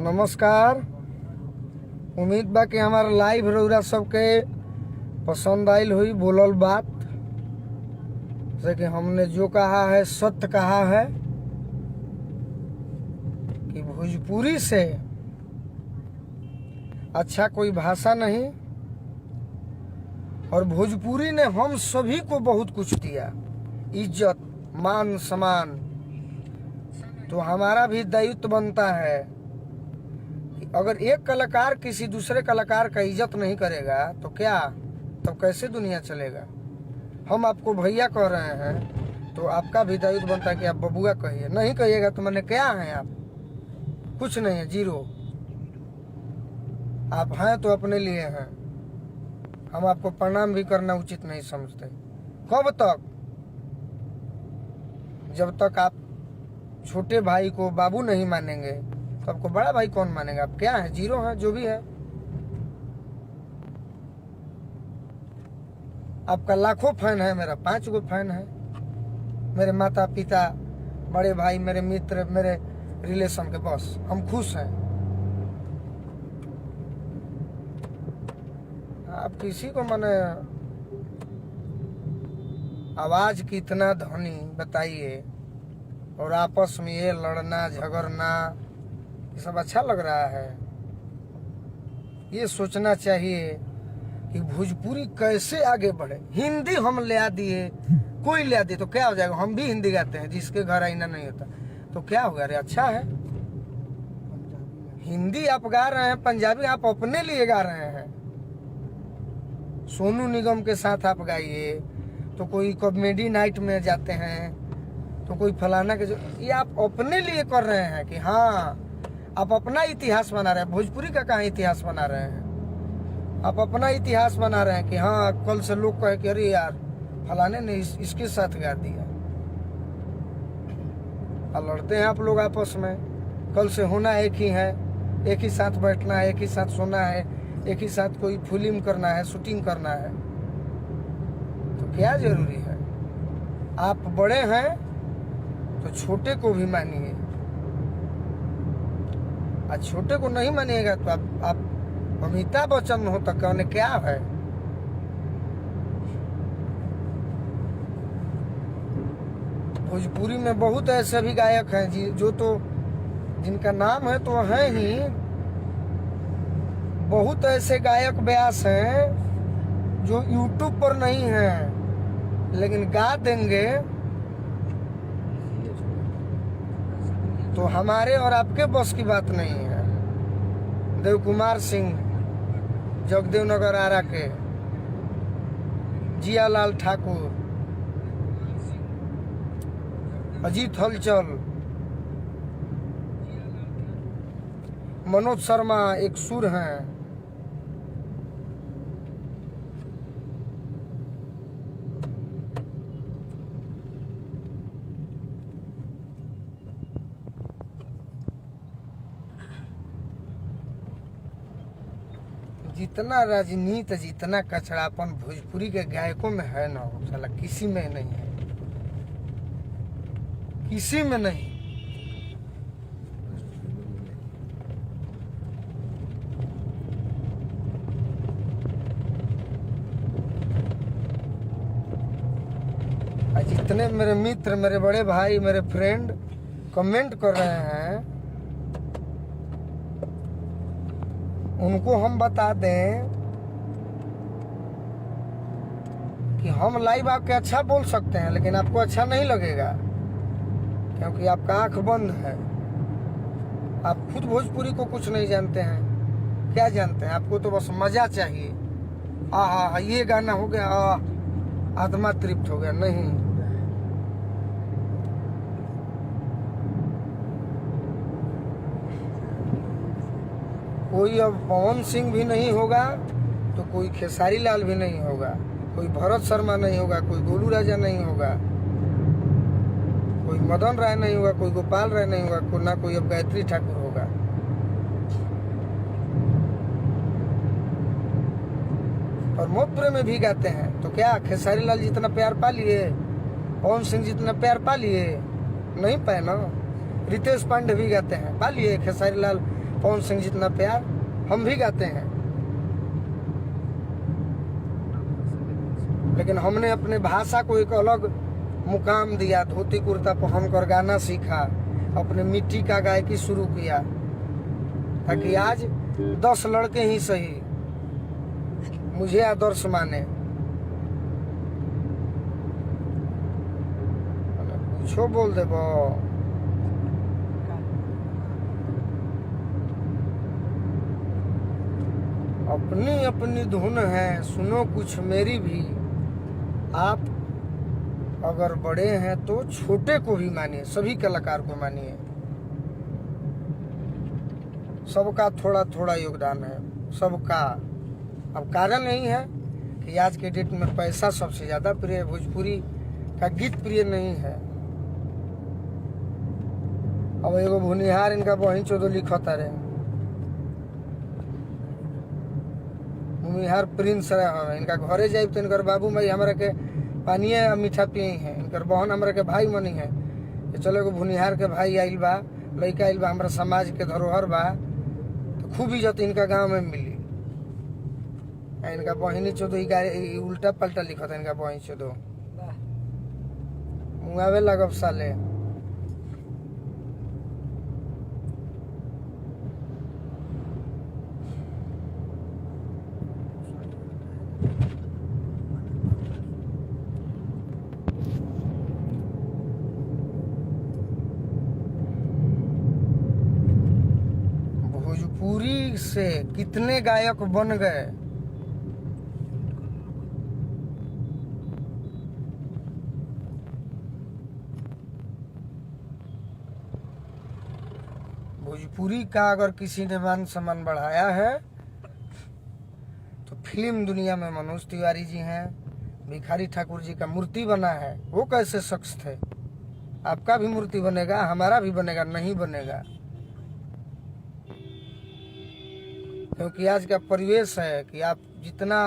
नमस्कार। उम्मीद बा कि हमारा लाइव रउरा सबके पसंद आयल हुई बोलल बात, जैसे कि हमने जो कहा है सत्य कहा है कि भोजपुरी से अच्छा कोई भाषा नहीं, और भोजपुरी ने हम सभी को बहुत कुछ दिया, इज्जत मान सम्मान। तो हमारा भी दायित्व बनता है कि अगर एक कलाकार किसी दूसरे कलाकार का इज्जत नहीं करेगा तो क्या, तो कैसे दुनिया चलेगा। हम आपको भैया कह रहे हैं तो आपका भी दायित्व बनता है कि आप बबुआ कहिए। नहीं कहिएगा तो मैंने क्या है, आप कुछ नहीं है, जीरो। आप हैं तो अपने लिए हैं। हम आपको प्रणाम भी करना उचित नहीं समझते। कब तक? जब तक आप छोटे भाई को बाबू नहीं मानेंगे तो आपको बड़ा भाई कौन मानेगा। आप क्या है, जीरो है, जो भी है। आपका लाखों फैन है, मेरा 5 गो फैन है। मेरे माता पिता, बड़े भाई, मेरे मित्र, मेरे रिलेशन के, बस हम खुश हैं। आप किसी को माने आवाज की इतना ध्वनि बताइए, और आपस में ये लड़ना झगड़ना, ये सब अच्छा लग रहा है। ये सोचना चाहिए कि भोजपुरी कैसे आगे बढ़े। हिंदी हम ले दिए, कोई ले दिए तो क्या हो जाएगा। हम भी हिंदी गाते हैं, जिसके घर आईना नहीं होता तो क्या होगा। अरे अच्छा है, हिंदी आप गा रहे हैं, पंजाबी आप अपने लिए गा रहे हैं। सोनू निगम के साथ आप गाइए, तो कोई कॉमेडी नाइट में जाते हैं, तो कोई फलाना के, जो ये आप अपने लिए कर रहे हैं कि हाँ आप अपना इतिहास बना रहे हैं। भोजपुरी का कहाँ इतिहास बना रहे हैं, आप अपना इतिहास बना रहे हैं कि हाँ कल से लोग कहे कि अरे यार फलाने ने इसके साथ गा दिया। और लड़ते हैं आप लोग आपस में। कल से होना एक ही है, एक ही साथ बैठना है, एक ही साथ सोना है, एक ही साथ कोई फिल्म करना है, शूटिंग करना है। तो क्या जरूरी है। आप बड़े हैं तो छोटे को भी मानिए, और छोटे को नहीं मानिएगा तो आप अमिताभ बच्चन हो तक कहने क्या है। भोजपुरी में बहुत ऐसे भी गायक हैं जो तो जिनका नाम है तो है ही। बहुत ऐसे गायक व्यास हैं जो यूट्यूब पर नहीं हैं, लेकिन गा देंगे तो हमारे और आपके बस की बात नहीं है। देव कुमार सिंह, जगदेव नगर आरा के, जियालाल ठाकुर, अजीत हलचल, मनोज शर्मा एक सुर हैं। जितना राजनीति, जितना कचरापन भोजपुरी के गायकों में है ना, साला किसी में नहीं है, किसी में नहीं। जितने मेरे मित्र, मेरे बड़े भाई, मेरे फ्रेंड कमेंट कर रहे हैं, उनको हम बता दें कि हम लाइव आपके अच्छा बोल सकते हैं, लेकिन आपको अच्छा नहीं लगेगा क्योंकि आपका आंख बंद है। आप खुद भोजपुरी को कुछ नहीं जानते हैं। क्या जानते हैं? आपको तो बस मजा चाहिए। आहा ये गाना हो गया, आत्मा तृप्त हो गया। नहीं, कोई अब पवन सिंह भी नहीं होगा तो कोई खेसारी लाल भी नहीं होगा, कोई भरत शर्मा नहीं होगा, कोई गोलू राजा नहीं होगा, कोई मदन राय नहीं होगा, कोई गोपाल राय नहीं होगा, ना कोई अब गायत्री ठाकुर होगा। और मोहब्बत में भी गाते हैं तो क्या खेसारी लाल जितना प्यार पा लिए, पवन सिंह जितना प्यार पा लिए? नहीं पाए ना। रितेश पांडे भी गाते हैं, पा लिए। खेसारी लाल पवन सिंह जितना प्यार हम भी गाते हैं, लेकिन हमने अपने भाषा को एक अलग मुकाम दिया। धोती कुर्ता पहनकर गाना सीखा, अपने मिट्टी का गायकी शुरू किया, ताकि आज 10 लड़के ही सही मुझे आदर्श माने। कुछो बोल देबो। अपनी अपनी धुन है, सुनो कुछ मेरी भी। आप अगर बड़े हैं तो छोटे को भी मानिए, सभी कलाकार को मानिए। सबका थोड़ा थोड़ा योगदान है, सबका। अब कारण यही है कि आज के डेट में पैसा सबसे ज्यादा प्रिय है, भोजपुरी का गीत प्रिय नहीं है। अब एगो भुनिहार इनका बहिन चौदह लिखता रहे, भूमिहार प्रिंस रहे। इनका घरे जाए तो इनकर बाबू माई हमरा के पानिए मीठा पिए हैं, इनकर बहन हमरा के भाई मनी है। कि चलो एगो भुनिहार के भाई आइल बा, लड़का आइल बा, हमारा समाज के धरोहर बा, तो खूब इज्जत इनका गांव में मिली। इनका बहिनी चौदह उल्टा पलटा लिखता है, इनका बहिनी चौदह मुआवे लगब साले। भोजपुरी से कितने गायक बन गए। भोजपुरी का अगर किसी ने मान सम्मान बढ़ाया है तो फिल्म दुनिया में मनोज तिवारी जी हैं, भिखारी ठाकुर जी का मूर्ति बना है। वो कैसे शख्स थे? आपका भी मूर्ति बनेगा, हमारा भी बनेगा, नहीं बनेगा। क्योंकि आज का परिवेश है कि आप जितना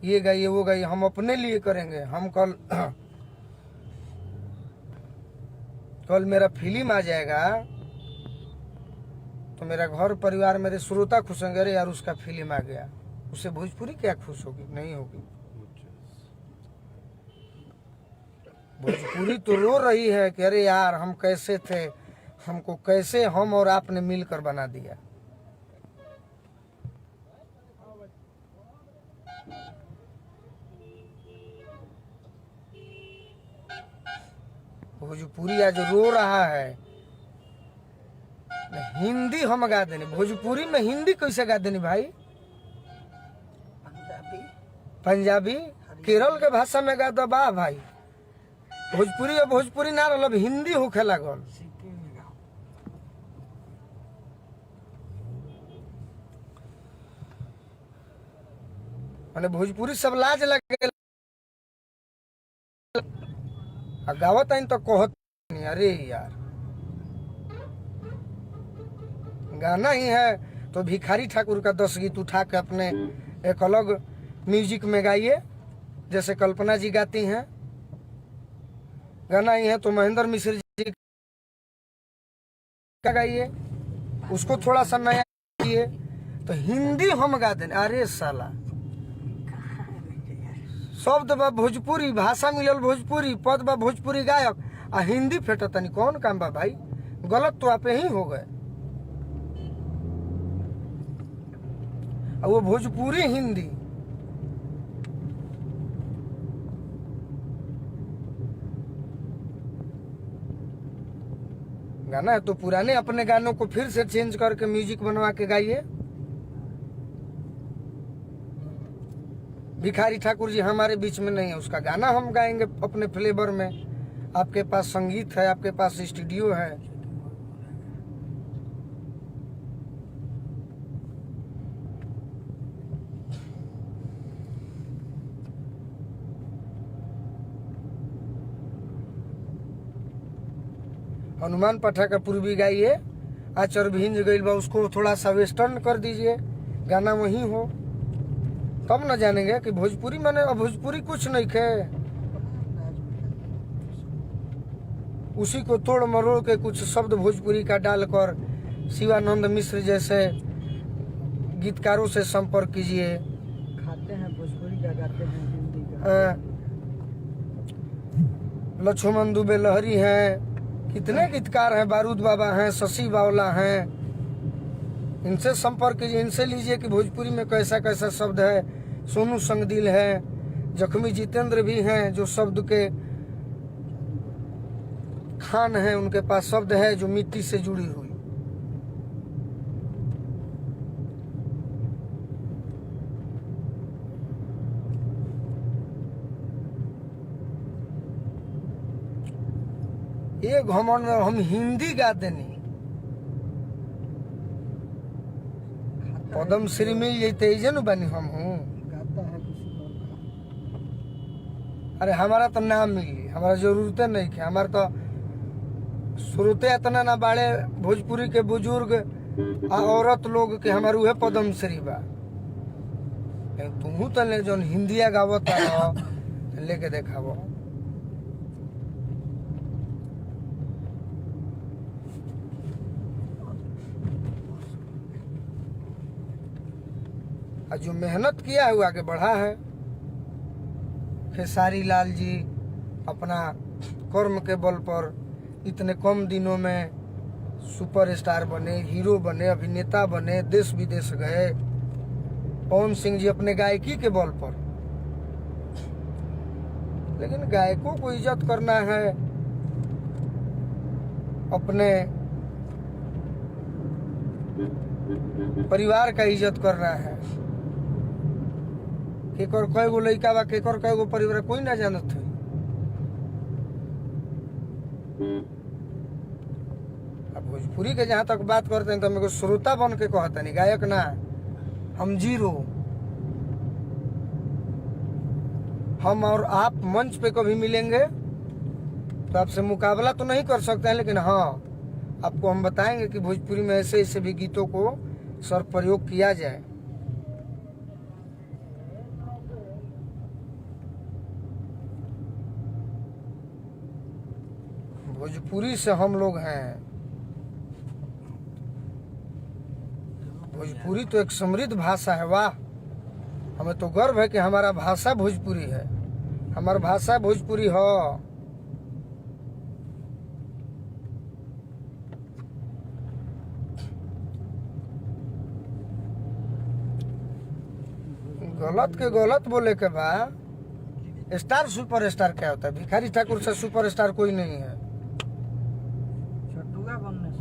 ये गाइए वो गाइए, हम अपने लिए करेंगे। हम कल मेरा फिल्म आ जाएगा तो मेरा घर परिवार, मेरे श्रोता खुश होंगे, अरे यार उसका फिल्म आ गया। उससे भोजपुरी क्या खुश होगी? नहीं होगी। भोजपुरी तो रो रही है कि अरे यार हम कैसे थे, हमको कैसे हम और आपने मिलकर बना दिया। भोजपुरी आज रो रहा है। हिंदी हम गा देनी, भोजपुरी में हिंदी कैसे गा देनी भाई? पंजाबी केरल के भाषा में गा दो बा भाई। भोजपुरी और भोजपुरी ना रहा, हिंदी होखे लागल। माने भोजपुरी सब लाज लगे गावत आइन तो कहत नहीं। अरे यार गाना ही है तो भिखारी ठाकुर का 10 गीत उठा के अपने एक अलग म्यूजिक में गाइए, जैसे कल्पना जी गाती हैं। गाना ही है तो महेंद्र मिश्र जी का गाइए, उसको थोड़ा सा नया गाइए। तो हिंदी हम गा दें। अरे साला शब्द बा भोजपुरी, भाषा मिलल भोजपुरी, पद बा भोजपुरी गायक, आ हिंदी फेंटतनी। कौन काम बा भाई? गलत तो आप ही हो गए। वो भोजपुरी हिंदी। गाना है तो पुराने अपने गानों को फिर से चेंज करके म्यूजिक बनवा के गाइए। भिखारी ठाकुर जी हमारे बीच में नहीं है, उसका गाना हम गाएंगे अपने फ्लेवर में। आपके पास संगीत है, आपके पास स्टूडियो है। हनुमान पाठा का पूर्वी गाइए। आचर भिंज गईल बा, उसको थोड़ा सा वेस्टर्न कर दीजिए, गाना वही हो, तब न जानेंगे कि भोजपुरी माने। भोजपुरी कुछ नहीं खे, उसी को तोड़ मरोड़ के कुछ शब्द भोजपुरी का डालकर शिवानंद मिश्र जैसे गीतकारों से संपर्क कीजिए। खाते हैं भोजपुरी का, गाते हैं हिंदी का। लक्ष्मण दुबे लहरी हैं, कितने गीतकार हैं, बारूद बाबा हैं, शशि बावला हैं। इनसे संपर्क कीजिए, इनसे लीजिए कि भोजपुरी में कैसा कैसा शब्द है। सोनू संगदिल है, जख्मी जितेंद्र भी हैं जो शब्द के खान हैं, उनके पास शब्द है जो मिट्टी से जुड़ी हुई। ये घमंड में हम हिंदी गाते नहीं, पद्म श्री मिल जाते जन बनी हम हूँ। गाता है किसी और का। अरे हमारा तो नाम मिली, हमारा जरूरतें नहीं है। हमारा तो श्रोते इतना ना बाड़े भोजपुरी के बुजुर्ग आ औरत लोग के हमारे उहे पद्म श्री बा। तुहू तो ले जो हिंदिया गावत लेके देखाबो। जो मेहनत किया है वो आगे बढ़ा है। खेसारी लाल जी अपना कर्म के बल पर इतने कम दिनों में सुपरस्टार बने, हीरो बने, अभिनेता बने, देश विदेश गए। पवन सिंह जी अपने गायकी के बल पर। लेकिन गायकों को इज्जत करना है, अपने परिवार का इज्जत करना है। केकर कई गो लड़का बा, केकर कई गो परिवार कोई ना जानत है। अब भोजपुरी के जहाँ तक बात करते हैं तो मेरे को श्रोता बन के कहते नहीं, गायक ना। हम जीरो। हम और आप मंच पे कभी मिलेंगे तो आपसे मुकाबला तो नहीं कर सकते हैं, लेकिन हाँ आपको हम बताएंगे कि भोजपुरी में ऐसे ऐसे भी गीतों को सर प्रयोग किया जाए। भोजपुरी से हम लोग हैं। भोजपुरी तो एक समृद्ध भाषा है। वाह, हमें तो गर्व है कि हमारा भाषा भोजपुरी है। हमारा भाषा भोजपुरी हो। गलत के गलत बोले के बाद स्टार सुपर स्टार क्या होता है? भिखारी ठाकुर से सुपर स्टार कोई नहीं है। छटुआ बनने से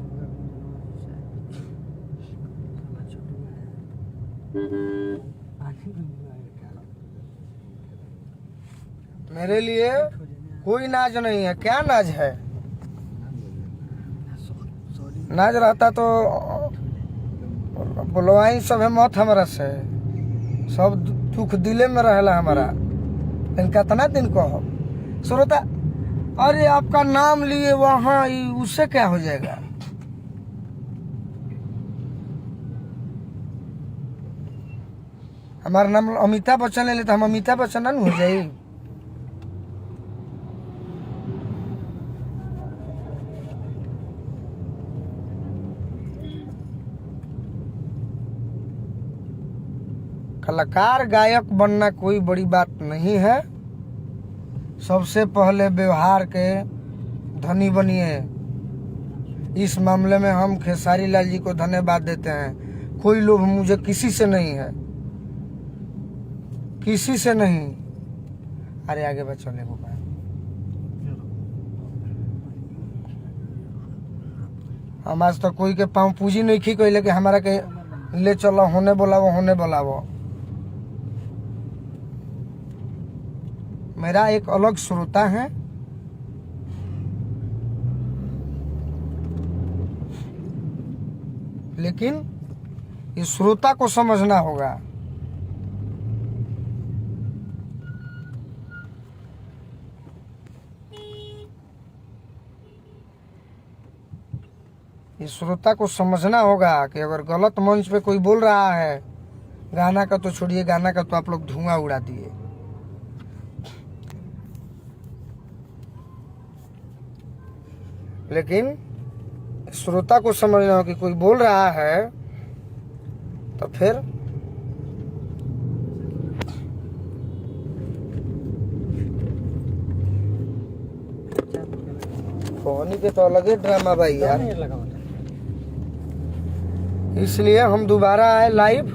मेरे लिए कोई नाज नहीं है। क्या नाज है? नाज रहता तो बुलवाई सब है मौत हमारा से। सब दुख दिले में रहेला हमारा। लेकिन कितना दिन को हो श्रोता, अरे आपका नाम लिए वहाँ उससे क्या हो जाएगा? हमारा नाम अमिताभ बच्चन ले लेते, हम अमिताभ बच्चन ना हो जाए। कलाकार गायक बनना कोई बड़ी बात नहीं है। सबसे पहले व्यवहार के धनी बनिए। इस मामले में हम खेसारी लाल जी को धन्यवाद देते हैं। कोई लोभ मुझे किसी से नहीं है, किसी से नहीं। अरे आगे बढ़ चले वो बात। हम आज तो कोई के पाँव पूजी नहीं खी कोई, लेकिन हमारा के ले चलो होने बोलावो, होने बोलावो। मेरा एक अलग श्रोता है। लेकिन इस श्रोता को समझना होगा। इस श्रोता को समझना होगा कि अगर गलत मंच पे कोई बोल रहा है, गाना का तो छोड़िए, गाना का तो आप लोग धुआं उड़ा दिए। लेकिन श्रोता को समझना हो कि कोई बोल रहा है तो फिर कोहनी के तो अलग ही ड्रामा भाई यार। नहीं लगा हुआ था। इसलिए हम दोबारा आए लाइव।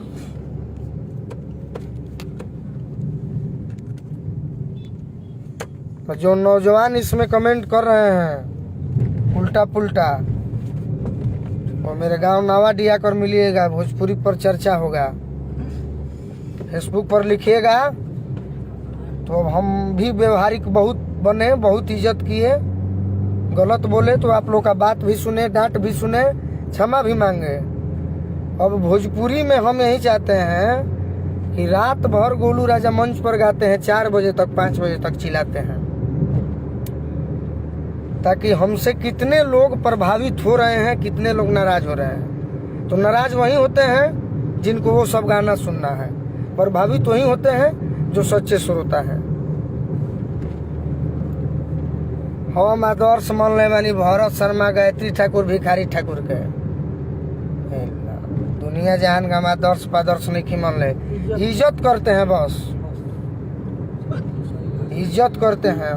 जो नौजवान इसमें कमेंट कर रहे हैं उल्टा पुल्टा, वो मेरे गांव नावाडिया कर मिलिएगा, भोजपुरी पर चर्चा होगा, फेसबुक पर लिखिएगा तो अब हम भी व्यवहारिक बहुत बने, बहुत इज्जत किए। गलत बोले तो आप लोग का बात भी सुने, डांट भी सुने, क्षमा भी मांगे। अब भोजपुरी में हम यही चाहते हैं कि रात भर गोलू राजा मंच पर गाते हैं, 4 बजे तक 5 बजे तक चिल्लाते हैं, ताकि हमसे कितने लोग प्रभावित हो रहे हैं, कितने लोग नाराज हो रहे हैं। तो नाराज वही होते हैं जिनको वो सब गाना सुनना है, प्रभावित वही होते हैं जो सच्चे श्रोता हैं। हम आदर्श मान ले मानी भरत शर्मा, गायत्री ठाकुर, भिखारी ठाकुर के। दुनिया जहान का हम आदर्श पादर्श नहीं मान ले, इज्जत करते हैं, बस इज्जत करते हैं।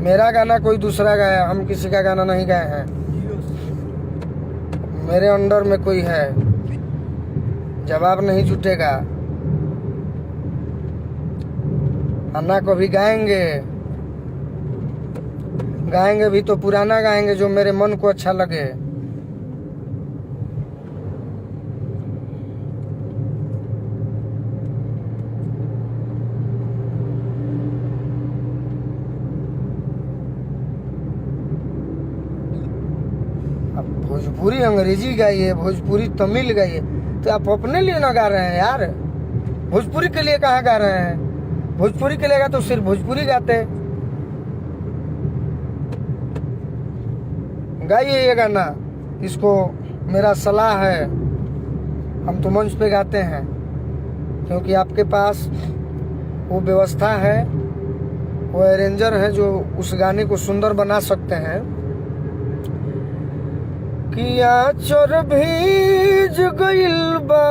मेरा गाना कोई दूसरा गाया, हम किसी का गाना नहीं गाए हैं। मेरे अंडर में कोई है, जवाब नहीं जुटेगा। अन्ना को भी गाएंगे, गाएंगे भी तो पुराना गाएंगे जो मेरे मन को अच्छा लगे। अब भोजपुरी अंग्रेजी गाइए, भोजपुरी तमिल गाइए, तो आप अपने लिए ना गा रहे हैं यार। भोजपुरी के लिए कहाँ गा रहे हैं? भोजपुरी के लिए गा तो सिर्फ भोजपुरी गाते। गाइए ये गाना, इसको मेरा सलाह है। हम तो मंच पे गाते हैं क्योंकि आपके पास वो व्यवस्था है, वो अरेंजर है जो उस गाने को सुंदर बना सकते हैं। किया चोर भीज गइल बा,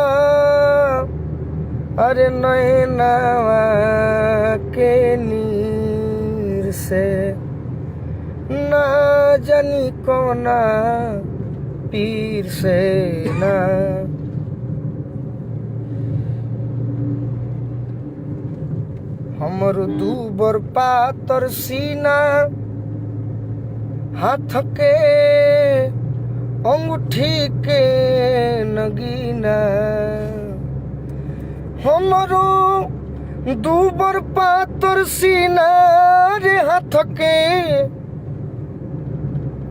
अरे नैनवा के नीर से, ना जानी कोना पीर से ना। हमर दूबर पातर सीना, हाथ के अंगूठी के नगीना। हमरो दूबर पातर सीना रे, हाथ के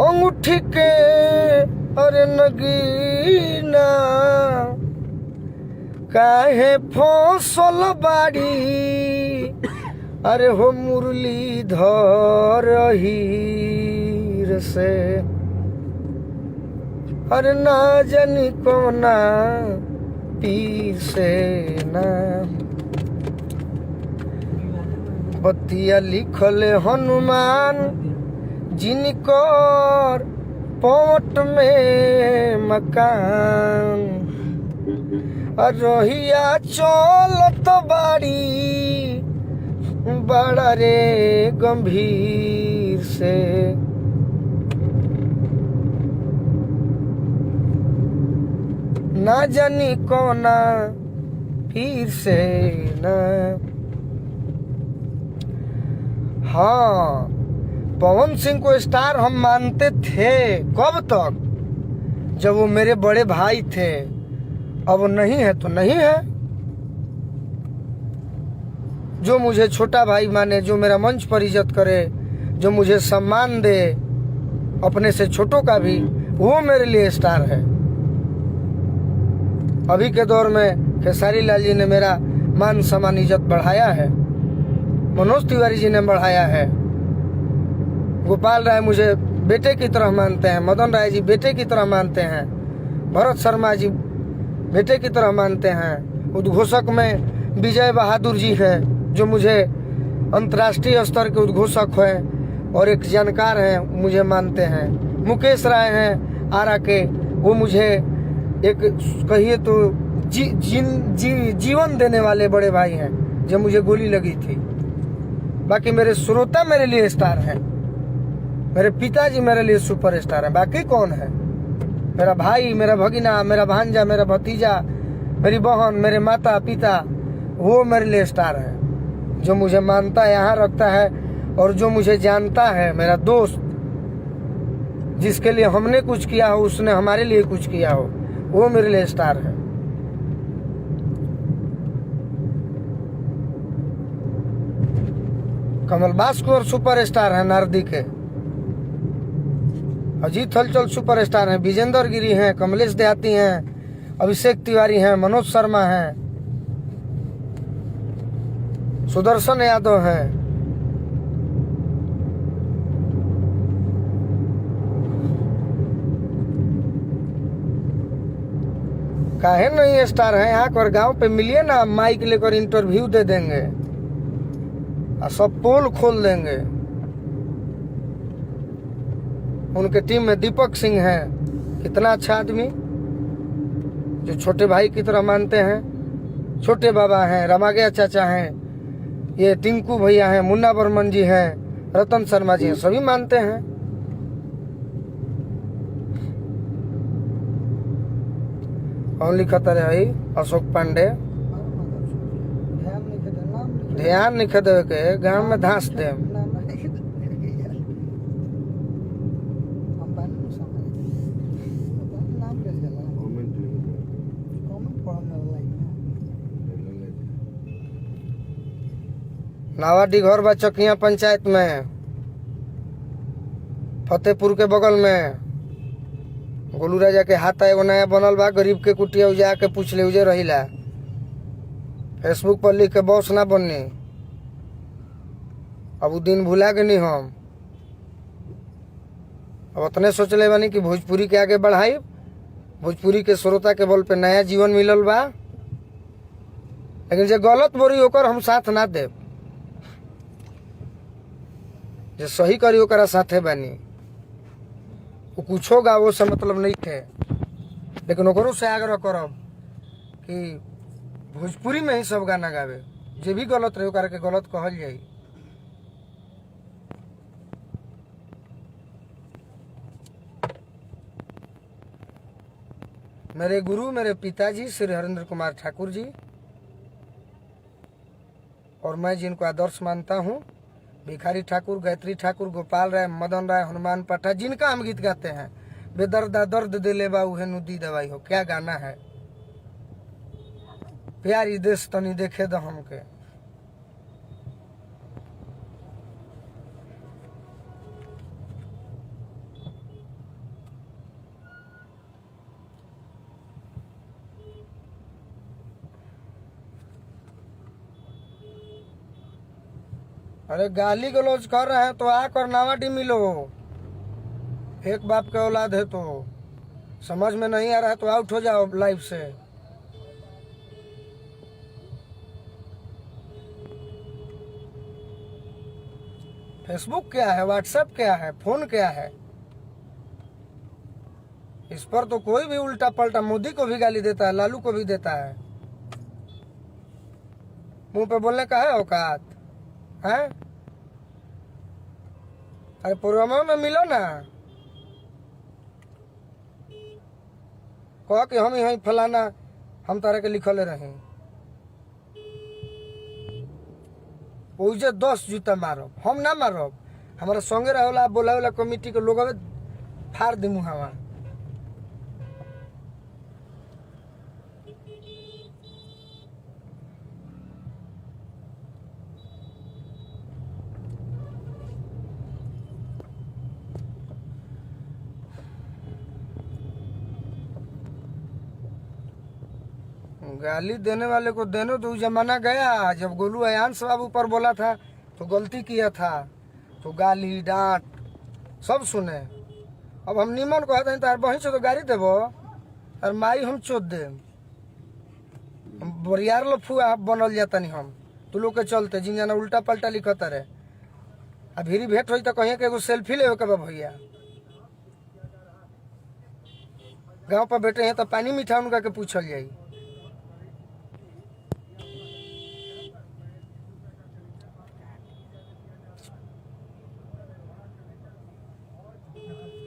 अंगूठी के अरे नगीना। काहे फसल बाड़ी अरे हो मुरलीधर हीर से, अरे ना जानी कोना पीर से ना। बतिया लिखल हनुमान जिनकर पवट में मकान, रहिया चलत बाड़ी बड़ा रे गंभीर से। ना जानी कोना पीर से ना। हाँ, पवन सिंह को स्टार हम मानते थे। कब तक? जब वो मेरे बड़े भाई थे। अब वो नहीं है तो नहीं है। जो मुझे छोटा भाई माने, जो मेरा मंच पर इज्जत करे, जो मुझे सम्मान दे अपने से छोटों का भी, वो मेरे लिए स्टार है। अभी के दौर में खेसारी लाल जी ने मेरा मान सम्मान इज्जत बढ़ाया है, मनोज तिवारी जी ने बढ़ाया है, गोपाल राय मुझे बेटे की तरह मानते हैं, मदन राय जी बेटे की तरह मानते हैं, भरत शर्मा जी बेटे की तरह मानते हैं। उद्घोषक में विजय बहादुर जी हैं जो मुझे अंतर्राष्ट्रीय स्तर के उद्घोषक हैं, और एक जानकार हैं, मुझे मानते हैं। मुकेश राय हैं आरा के, वो मुझे एक कहिए तो जीवन देने वाले बड़े भाई हैं, जब मुझे गोली लगी थी। बाकी मेरे श्रोता मेरे लिए स्टार हैं, मेरे पिताजी मेरे लिए सुपरस्टार हैं। बाकी कौन है? मेरा भाई, मेरा भगिना, मेरा भांजा, मेरा भतीजा, मेरी बहन, मेरे माता पिता, वो मेरे लिए स्टार है। जो मुझे मानता है, यहाँ रखता है, और जो मुझे जानता है, मेरा दोस्त, जिसके लिए हमने कुछ किया हो, उसने हमारे लिए कुछ किया हो, वो मेरे लिए स्टार है। कमल भास्कर सुपरस्टार है नारदी के, अजीत हलचल सुपरस्टार हैं, विजेंद्र गिरी हैं, कमलेश देहाती हैं, अभिषेक तिवारी हैं, मनोज शर्मा हैं, सुदर्शन यादव हैं। काहे नहीं स्टार हैं? यहाँ पर गांव पे मिलिए ना, माइक लेकर इंटरव्यू दे देंगे और सब पोल खोल देंगे। उनके टीम में दीपक सिंह है, कितना अच्छा आदमी, जो छोटे भाई की तरह मानते हैं। छोटे बाबा हैं, रमागया चाचा हैं, ये टिंकू भैया हैं, मुन्ना बर्मन जी हैं, रतन शर्मा जी हैं, सभी मानते हैं। कौन लिखता रहे भाई? अशोक पांडे। ध्यान नहीं देवे के, गांव में धांस दे। नावाडी घर बा चकिया पंचायत में, फतेहपुर के बगल में। गोलू राजा के हाथ एगो नया बनल बा, गरीब के कुटिया उजा के पूछ ले, उजे रहिला। फेसबुक पर लिख के बॉस ना बननी। अब उ दिन भुला गनी हम। अब उतने सोच ले बानी कि भोजपुरी के आगे बढ़ाई, भोजपुरी के श्रोता के बल पे नया जीवन मिलल बा। लेकिन जो गलत बोरी होकर हम साथ ना दे, जो सही करी ओकरा साथे बानी। वो कुछ होगा वो से मतलब नहीं थे, लेकिन ओकरों से आग्रह करब कि भोजपुरी में ही सब गाना गावे। जे भी गलत रहे ओकरा के गलत कहल जाई। मेरे गुरु, मेरे पिताजी श्री हरेंद्र कुमार ठाकुर जी, और मैं जिनको आदर्श मानता हूँ, भिखारी ठाकुर, गायत्री ठाकुर, गोपाल राय, मदन राय, हनुमान पाठा, जिनका हम गीत गाते हैं। बेदर्दा दर्द दिले बाऊ है नुदी दवाई हो, क्या गाना है। प्यारी देश तनी देखे दो हमके। अरे गाली गलौज कर रहे हैं तो आकर नावाडी मिलो। एक बाप के औलाद है तो समझ में नहीं आ रहा है तो आउट हो जाओ लाइव से। फेसबुक क्या है, व्हाट्सएप क्या है, फोन क्या है, इस पर तो कोई भी उल्टा पलटा मोदी को भी गाली देता है, लालू को भी देता है। मुंह पे बोलने का है औकात है? अरे प्रोग्राम में मिलो ना, कह कि हम यही फलाना हम तारे के लिखल रहे, उजे 10 जूता मारब, हम ना मारब। हमारा संगे रहे बोला वाला कमिटी के लोग फाड़ दी मुहावा। गाली देने वाले को देने तो जमाना गया। जब गोलू अयांश बाबू पर बोला था तो गलती किया था, तो गाली डांट सब सुने। अब हम निमन कहते हैं तार बही से तो गाड़ी देबो और माई हम चोद दे। बरियार लफुआ बनल जाता नहीं हम, तू लोग के चलते जिन जाना उल्टा पल्टा लिखता रहे। अभी भेंट हुई तो कहीं के एगो सेल्फी ले के बा भैया। गांव पर बैठे हैं तो पानी मीठा उनका के पूछल जाई।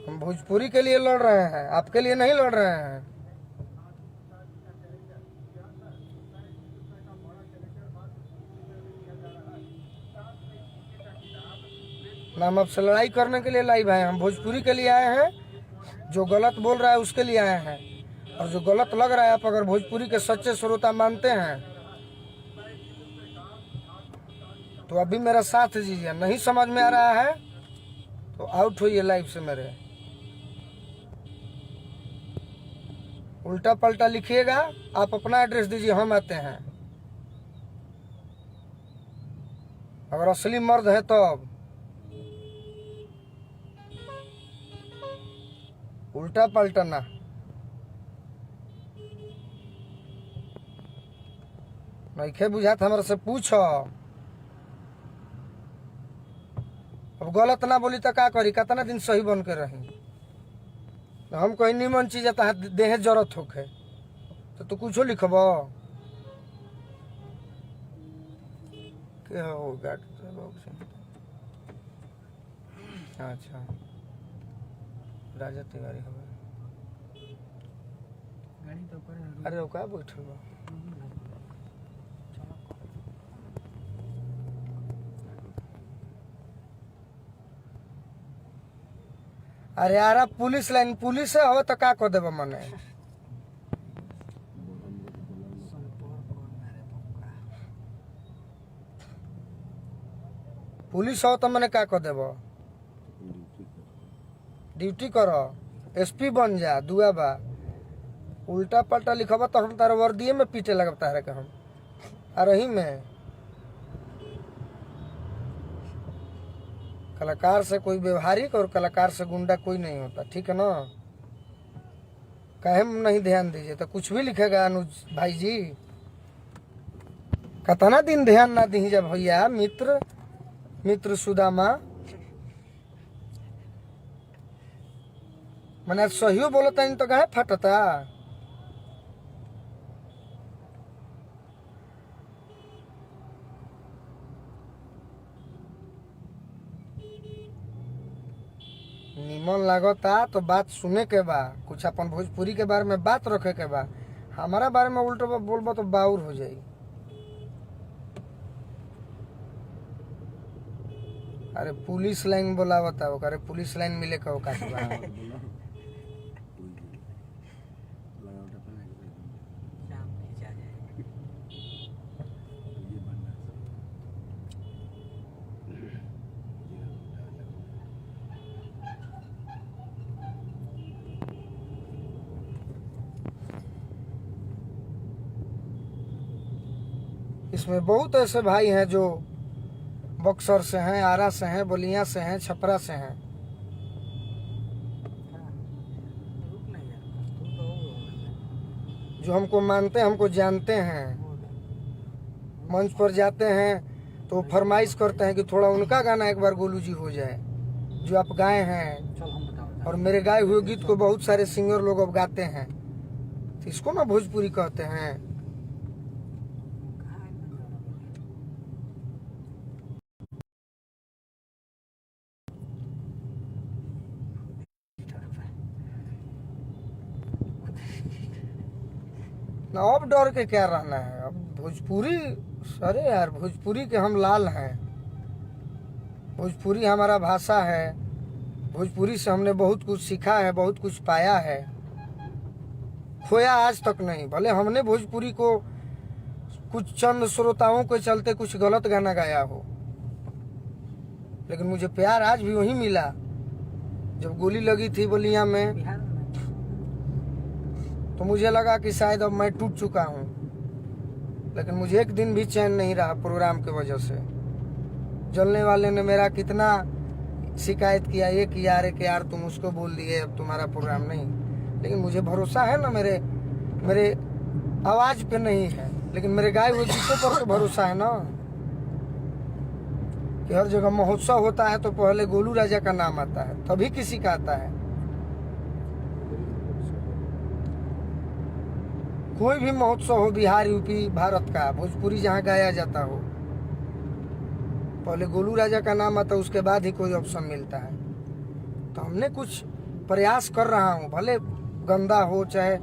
हम भोजपुरी के लिए लड़ रहे हैं, आपके लिए नहीं लड़ रहे हैं। ना हम आपसे लड़ाई करने के लिए लाइव आए, हम भोजपुरी के लिए आए हैं। जो गलत बोल रहा है उसके लिए आए हैं, और जो गलत लग रहा है, आप अगर भोजपुरी के सच्चे श्रोता मानते हैं तो अभी मेरा साथ दीजिए। नहीं समझ में आ रहा है तो आउट होइए लाइव से मेरे। उल्टा पलटा लिखिएगा, आप अपना एड्रेस दीजिए, हम आते हैं। अगर असली मर्द है तो उल्टा पलटा ना। नइखे बुझात हमरा से पूछो। अब गलत ना बोली तो का करी, कितना दिन सही बन के रही। हम कोई निमन चीज आता देहे जरूरत होखे तो तू कुछो लिखब के हो गाट। अच्छा राजा तिवारी हवे गाड़ी तो पर अरे वो का बैठल बा। अरे यार पुलिस लाइन पुलिस से हो तो का कर देबा मने। पुलिस हो तो मने का कर देबा। ड्यूटी करो, एसपी बन जा, दुआ बा। उल्टा पलटा लिखबा तो हम तार वर्दिये में पीटे लगब तारे के हम। आ रही में कलाकार से कोई व्यवहारिक और कलाकार से गुंडा कोई नहीं होता, ठीक है ना। काहे नहीं ध्यान दीजिए तो कुछ भी लिखेगा अनुज भाई जी। कतना दिन ध्यान ना दीजिए भैया। मित्र मित्र सुदामा मने सही बोलता इन तो काहे फटता। निमन लागता तो बात सुने के बा, कुछ अपन भोजपुरी के बारे में बात रखे के बा। हमारा बारे में उल्टा बोलबा तो बाउर हो जाई। अरे पुलिस लाइन बोलावता हो, अरे पुलिस लाइन मिले का औकात बा। इसमें बहुत ऐसे भाई हैं जो बक्सर से हैं, आरा से हैं, बलिया से हैं, छपरा से हैं। जो हमको मानते हैं, हमको जानते हैं। मंच पर जाते हैं तो फरमाइश करते हैं कि थोड़ा उनका गाना एक बार गोलू जी हो जाए जो आप गाए हैं। और मेरे गाए हुए गीत को बहुत सारे सिंगर लोग अब गाते हैं, तो इसको ना भोजपुरी कहते हैं। ना अब डर के क्या रहना है। अब भोजपुरी, अरे यार भोजपुरी के हम लाल हैं। भोजपुरी हमारा भाषा है। भोजपुरी से हमने बहुत कुछ सीखा है, बहुत कुछ पाया है, खोया आज तक नहीं। भले हमने भोजपुरी को कुछ चंद श्रोताओं के चलते कुछ गलत गाना गाया हो, लेकिन मुझे प्यार आज भी वही मिला जब गोली लगी थी बलिया में। तो मुझे लगा कि शायद अब मैं टूट चुका हूँ, लेकिन मुझे एक दिन भी चैन नहीं रहा प्रोग्राम की वजह से। जलने वाले ने मेरा कितना शिकायत किया, ये किया अरे कि यार तुम उसको बोल दिए, अब तुम्हारा प्रोग्राम नहीं। लेकिन मुझे भरोसा है ना, मेरे आवाज पे नहीं है, लेकिन मेरे गाए हुए गीतों पर तो भरोसा है ना। कि हर जगह महोत्सव होता है तो पहले गोलू राजा का नाम आता है, तभी किसी का आता है। कोई भी महोत्सव हो, बिहार, यूपी, भारत का, भोजपुरी जहाँ गाया जाता हो, पहले गोलू राजा का नाम आता है, उसके बाद ही कोई ऑप्शन मिलता है। तो हमने कुछ प्रयास कर रहा हूँ, भले गंदा हो चाहे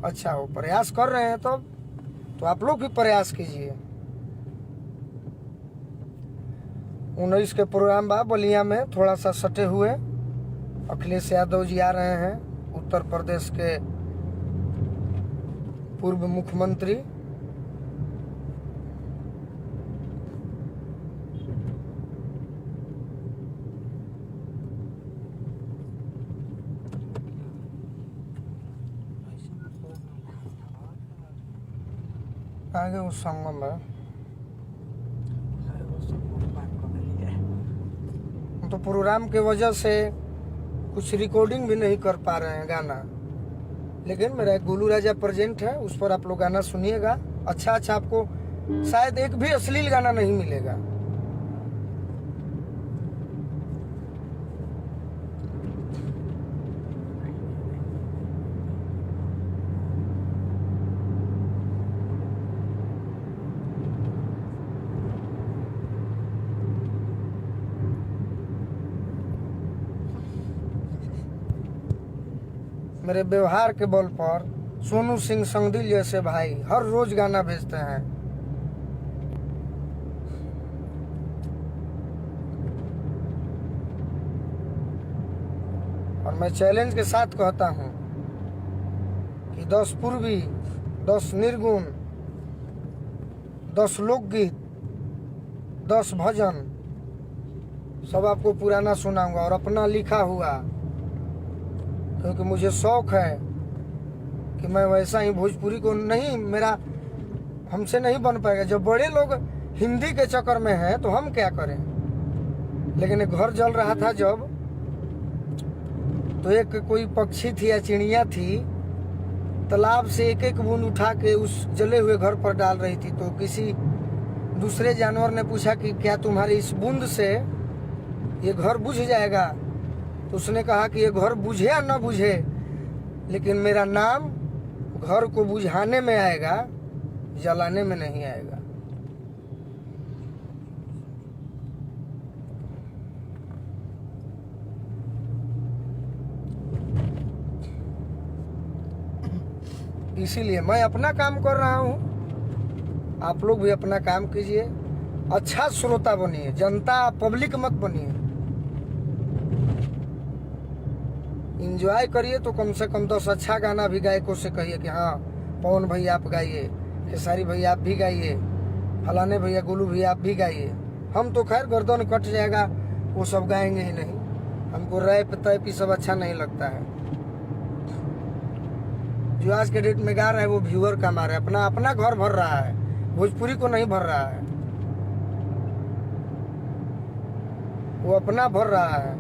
अच्छा हो, प्रयास कर रहे हैं। तो आप लोग भी प्रयास कीजिए। 19 के प्रोग्राम बा बलिया में, थोड़ा सा सटे हुए। अखिलेश यादव जी आ रहे हैं, उत्तर प्रदेश के पूर्व मुख्यमंत्री। आगे उस संगम है, तो प्रोग्राम के वजह से कुछ रिकॉर्डिंग भी नहीं कर पा रहे हैं गाना, लेकिन मेरा एक गोलू राजा प्रेजेंट है, उस पर आप लोग गाना सुनिएगा। अच्छा आपको शायद एक भी अश्लील गाना नहीं मिलेगा। मेरे व्यवहार के बल पर सोनू सिंह संगदिल जैसे भाई हर रोज गाना भेजते हैं। और मैं चैलेंज के साथ कहता हूं कि 10 पूर्वी, 10 निर्गुण, 10 लोकगीत, 10 भजन सब आपको पुराना सुनाऊंगा, और अपना लिखा हुआ, क्योंकि मुझे शौक है कि मैं वैसा ही भोजपुरी को नहीं, मेरा हमसे नहीं बन पाएगा। जब बड़े लोग हिंदी के चक्कर में हैं तो हम क्या करें। लेकिन एक घर जल रहा था जब, तो एक कोई पक्षी थी या चिड़िया थी, तालाब से एक एक बूंद उठा के उस जले हुए घर पर डाल रही थी। तो किसी दूसरे जानवर ने पूछा कि क्या तुम्हारी इस बूंद से ये घर बुझ जाएगा? तो उसने कहा कि ये घर बुझे या न बुझे, लेकिन मेरा नाम घर को बुझाने में आएगा, जलाने में नहीं आएगा। इसीलिए मैं अपना काम कर रहा हूं, आप लोग भी अपना काम कीजिए। अच्छा श्रोता बनिए, जनता पब्लिक मत बनिए। इंजॉय करिए तो कम से कम 10 अच्छा गाना भी गायकों से कहिए कि हाँ पवन भैया आप गाइए, खेसारी भैया आप भी गाइए, फलाने भैया, गोलू भैया आप भी गाइए। हम तो खैर गर्दन कट जाएगा, वो सब गाएंगे ही नहीं। हमको रैप तैप सब अच्छा नहीं लगता है। जो आज के डेट में गा रहा है वो व्यूअर का मारे अपना घर भर रहा है, भोजपुरी को नहीं भर रहा है। वो अपना भर रहा है,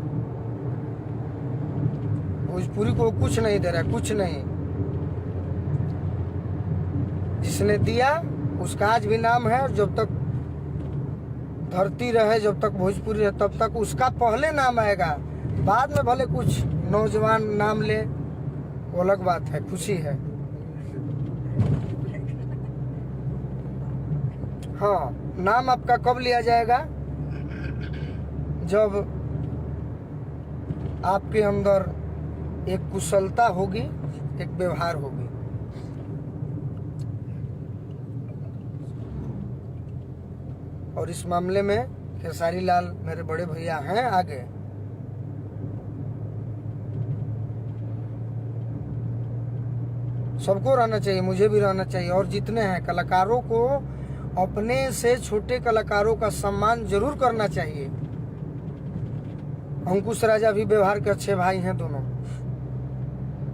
भोजपुरी को कुछ नहीं दे रहा है, कुछ नहीं। जिसने दिया उसका आज भी नाम है, और जब तक धरती रहे, जब तक भोजपुरी रहे, तब तक उसका पहले नाम आएगा। बाद में भले कुछ नौजवान नाम ले, वो अलग बात है, खुशी है। हाँ, नाम आपका कब लिया जाएगा? जब आपके अंदर एक कुशलता होगी, एक व्यवहार होगी। और इस मामले में खेसारी लाल मेरे बड़े भैया हैं आगे। सबको रहना चाहिए, मुझे भी रहना चाहिए। और जितने हैं कलाकारों को, अपने से छोटे कलाकारों का सम्मान जरूर करना चाहिए। अंकुश राजा भी व्यवहार के अच्छे भाई हैं दोनों,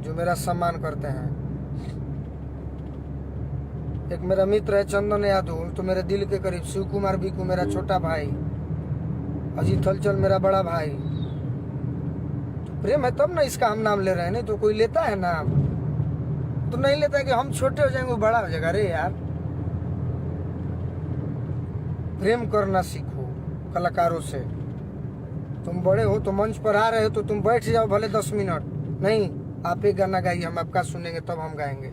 जो मेरा सम्मान करते हैं। एक मेरा मित्र है चंदन यादव, तो मेरे दिल के करीब। शिव कुमार बीकू मेरा छोटा भाई, अजीत हलचल मेरा बड़ा भाई। तो प्रेम है तब ना इसका हम नाम ले रहे हैं, नहीं तो कोई लेता है नाम तो नहीं लेता है कि हम छोटे हो जाएंगे वो बड़ा हो जाएगा। अरे यार, प्रेम करना सीखो, कलाकारों से। तुम बड़े हो तो मंच पर आ रहे हो तो तुम बैठ जाओ भले 10 मिनट, नहीं आप एक गाना गाइए, हम आपका सुनेंगे तब हम गाएंगे।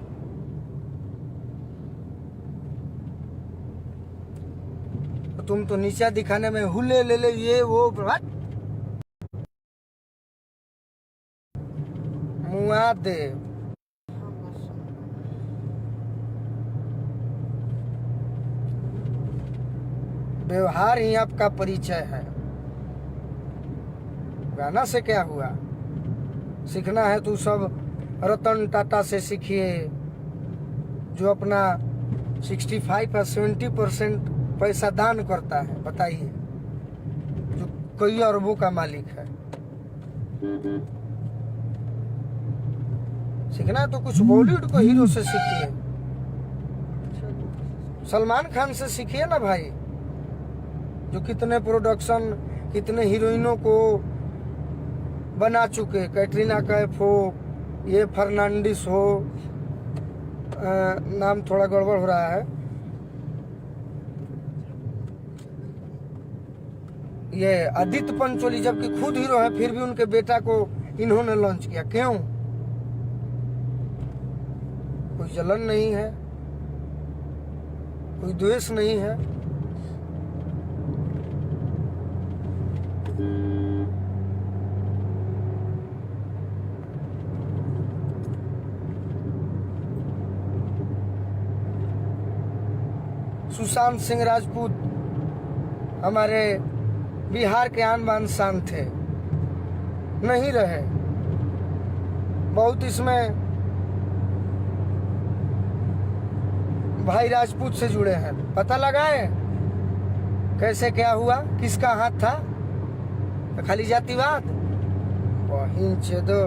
तो तुम तो नीचा दिखाने में हुले ले ले ये वो मुआ दे। व्यवहार ही आपका परिचय है। गाना से क्या हुआ? सीखना है तो सब रतन टाटा से सीखिए, जो अपना 65 या 70% पैसा दान करता है, बताइए, जो कई अरबों का मालिक है। सीखना है तो कुछ बॉलीवुड को हीरो से सीखिए, सलमान खान से सीखिए ना भाई, जो कितने प्रोडक्शन, कितने हीरोइनों को बना चुके। कैटरीना कैफ हो, ये फर्नांडिस हो, नाम थोड़ा गड़बड़ हो रहा है, ये आदित्य पंचोली, जबकि खुद हीरो है फिर भी उनके बेटा को इन्होंने लॉन्च किया। क्यों? कोई जलन नहीं है, कोई द्वेष नहीं है। सुशांत सिंह राजपूत हमारे बिहार के आन बान शान थे, नहीं रहे। बहुत इसमें भाई राजपूत से जुड़े हैं। पता लगाए कैसे क्या हुआ, किसका हाथ था? तो खाली जातिवाद, वहीं दो।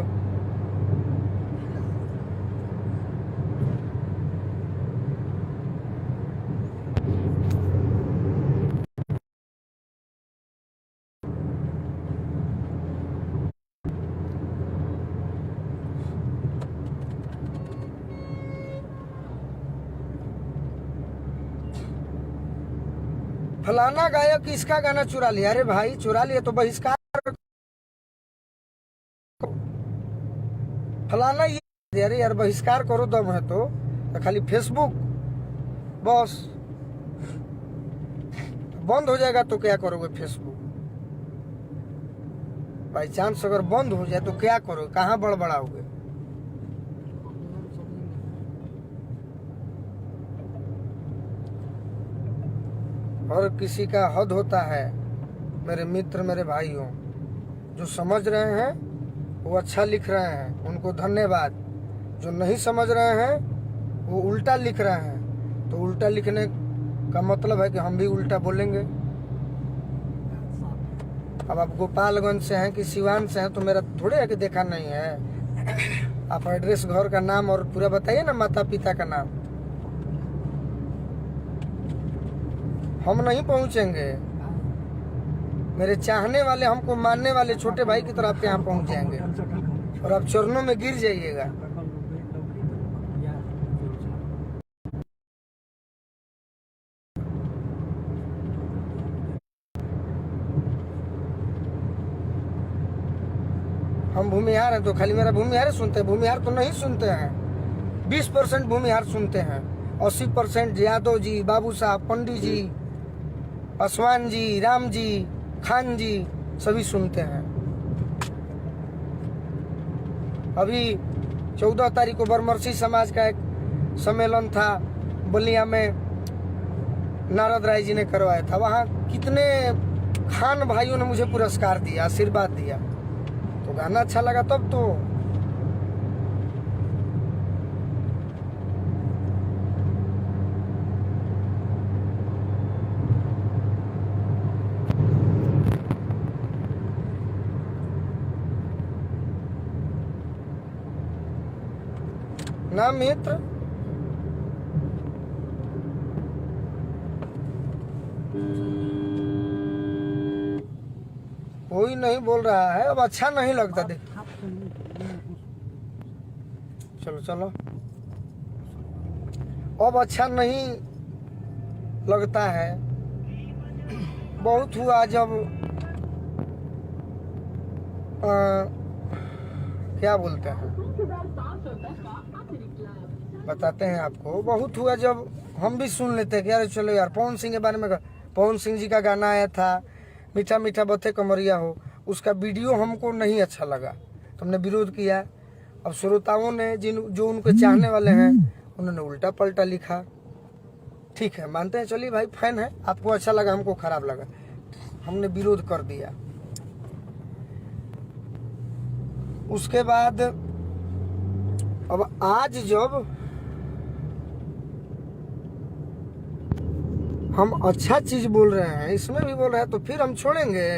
फलाना गायक इसका गाना चुरा लिया। अरे भाई चुरा लिया तो बहिष्कार। फलाना ये, अरे यार बहिष्कार करो दम है तो खाली फेसबुक बस बंद हो जाएगा तो क्या करोगे? फेसबुक बाई चांस अगर बंद हो जाए तो क्या करोगे? कहाँ बड़बड़ाओगे? हर किसी का हद होता है। मेरे मित्र, मेरे भाइयों, जो समझ रहे हैं वो अच्छा लिख रहे हैं, उनको धन्यवाद। जो नहीं समझ रहे हैं वो उल्टा लिख रहे हैं, तो उल्टा लिखने का मतलब है कि हम भी उल्टा बोलेंगे। अब आप गोपालगंज से हैं कि सिवान से हैं तो मेरा थोड़े है कि देखा नहीं है। आप एड्रेस, घर का नाम और पूरा बताइए ना, माता पिता का नाम। हम नहीं पहुंचेंगे। मेरे चाहने वाले, हमको मानने वाले छोटे भाई की तरह आपके यहाँ पहुंच जाएंगे और आप चरणों में गिर जाइएगा। हम भूमिहार हैं तो खाली मेरा भूमिहार सुनते हैं? भूमिहार तो नहीं सुनते हैं। 20% भूमिहार सुनते हैं, 80% यादव जी, बाबू साहब, पंडित जी, पासवान जी, राम जी, खान जी सभी सुनते हैं। अभी 14 तारीख को बरमर्सी समाज का एक सम्मेलन था बलिया में, नारद राय जी ने करवाया था। वहाँ कितने खान भाइयों ने मुझे पुरस्कार दिया, आशीर्वाद दिया। तो गाना अच्छा लगा तब तो। ना मित्र, कोई नहीं बोल रहा है। अब अच्छा नहीं लगता। देख चलो चलो, अब अच्छा नहीं लगता है। बहुत हुआ जब क्या बोलते हैं, बताते हैं आपको। बहुत हुआ जब हम भी सुन लेते हैं कि यार चलो यार पवन सिंह के बारे में, पवन सिंह जी का गाना आया था मीठा मीठा बथे कमरिया हो, उसका वीडियो हमको नहीं अच्छा लगा तो हमने विरोध किया। अब श्रोताओं ने जो उनके चाहने वाले हैं उन्होंने उल्टा पलटा लिखा। ठीक है, मानते हैं, चलिए भाई फैन है, आपको अच्छा लगा हमको खराब लगा, हमने विरोध कर दिया। उसके बाद अब आज जब हम अच्छा चीज बोल रहे हैं, इसमें भी बोल रहे हैं, तो फिर हम छोड़ेंगे?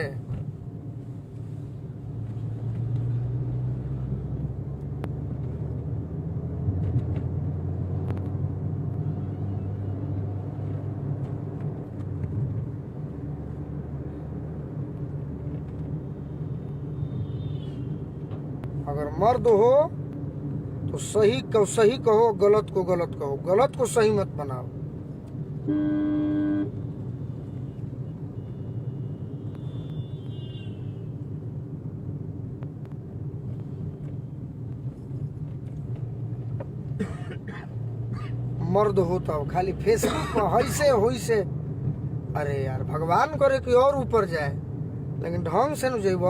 अगर मर्द हो तो सही को सही कहो, गलत को गलत कहो, गलत को सही मत बनाओ। मर्द हो तो खाली फेसबुक पर हैसे होइसे, अरे यार भगवान करे कि और ऊपर जाए, लेकिन ढंग से न जेब।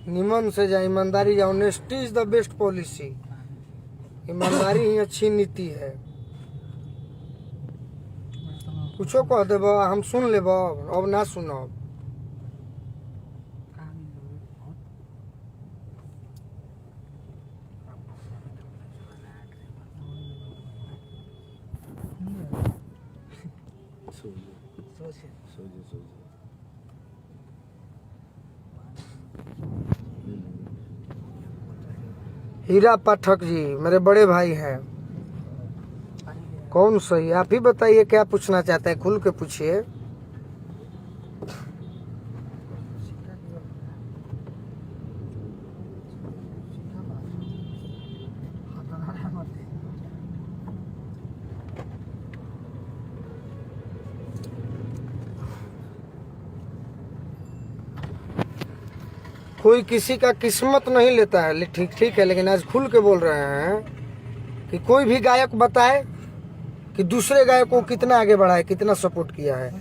निमन से जाए, ईमानदारी जाए। Honesty is the best policy. ईमानदारी ही अच्छी नीति है। कुछो कह देब हम सुन लेब, अब ना सुनब। हीरा पाठक जी मेरे बड़े भाई हैं। कौन सही, आप ही बताइए क्या पूछना चाहते हैं, खुल के पूछिए। कोई किसी का किस्मत नहीं लेता है, ठीक ठीक है, लेकिन आज खुल के बोल रहे हैं कि कोई भी गायक बताए कि दूसरे गायक को कितना आगे बढ़ा है, कितना सपोर्ट किया है।